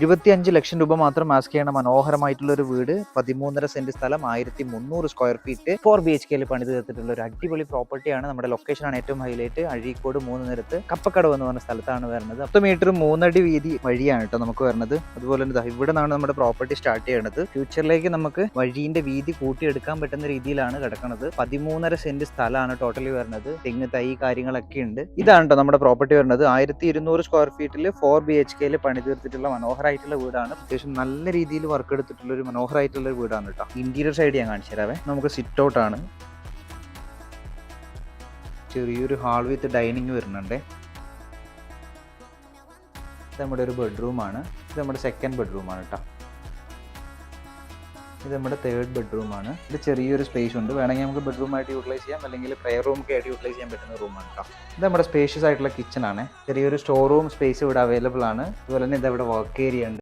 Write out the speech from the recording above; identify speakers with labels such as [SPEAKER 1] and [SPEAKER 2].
[SPEAKER 1] 25 ലക്ഷം രൂപ മാത്രം ആസ്ക് ചെയ്യണ മനോഹരമായിട്ടുള്ള ഒരു വീട്, 13.5 സെന്റ് സ്ഥലം, 1300 സ്ക്വയർ ഫീറ്റ്, 4 BHK പണിത് തീർത്തിട്ടുള്ള ഒരു അടിപൊളി പ്രോപ്പർട്ടിയാണ്. നമ്മുടെ ലൊക്കേഷനാണ് ഏറ്റവും ഹൈലൈറ്റ്. അഴീക്കോട് 3 നിരത്ത് കപ്പക്കടവ് എന്ന് പറഞ്ഞ സ്ഥലത്താണ് വരുന്നത്. 10 മീറ്റർ 3 അടി വീതി വഴിയാണ് കേട്ടോ നമുക്ക് വരുന്നത്. അതുപോലെ തന്നെ ഇവിടെ നിന്നാണ് നമ്മുടെ പ്രോപ്പർട്ടി സ്റ്റാർട്ട് ചെയ്യുന്നത്. ഫ്യൂച്ചറിലേക്ക് നമുക്ക് വഴിന്റെ വീതി കൂട്ടിയെടുക്കാൻ പറ്റുന്ന രീതിയിലാണ് കിടക്കുന്നത്. 13.5 സെന്റ് സ്ഥലമാണ് ടോട്ടലി വരുന്നത്. തെങ്ങ് തൈ കാര്യങ്ങളൊക്കെ ഉണ്ട്. ഇതാണ് കേട്ടോ നമ്മുടെ പ്രോപ്പർട്ടി വരുന്നത്. 1200 സ്ക്വയർ ഫീറ്റിൽ 4 BHK പണി തീർത്തിട്ടുള്ള മനോഹരമായിട്ടുള്ള വീടാണ്. അത്യാവശ്യം നല്ല രീതിയിൽ വർക്ക് എടുത്തിട്ടുള്ള ഒരു മനോഹരമായിട്ടുള്ള ഒരു വീടാണ് കേട്ടോ. ഇന്റീരിയർ സൈഡ് ഞാൻ കാണിച്ചു തരാവേ. നമുക്ക് സിറ്റ് ഔട്ട് ആണ്, ചെറിയൊരു ഹാൾ വിത്ത് ഡൈനിങ് വരുന്നുണ്ട്. ഇത് നമ്മുടെ ഒരു ബെഡ്റൂമാണ്. ഇത് നമ്മുടെ സെക്കൻഡ് ബെഡ്റൂമാണ് കേട്ടോ. ഇത് നമ്മുടെ തേർഡ് ബെഡ്റൂമാണ്. ഇത് ചെറിയൊരു സ്പേസ് ഉണ്ട്, വേണമെങ്കിൽ നമുക്ക് ബെഡ്റൂമായിട്ട് യൂട്ടിലൈസ് ചെയ്യാം, അല്ലെങ്കിൽ പ്രയർ റൂമൊക്കെ ആയിട്ട് യൂട്ടിലൈസ് ചെയ്യാൻ പറ്റുന്ന റൂമാണ് കേട്ടോ. ഇത് നമ്മുടെ സ്പേഷ്യസ് ആയിട്ടുള്ള കിച്ചൺ ആണ്. ചെറിയൊരു സ്റ്റോർ റൂം സ്പേസ് ഇവിടെ അവൈലബിൾ ആണ്. അതുപോലെ തന്നെ ഇത് ഇവിടെ വർക്ക് ഏരിയ ഉണ്ട്.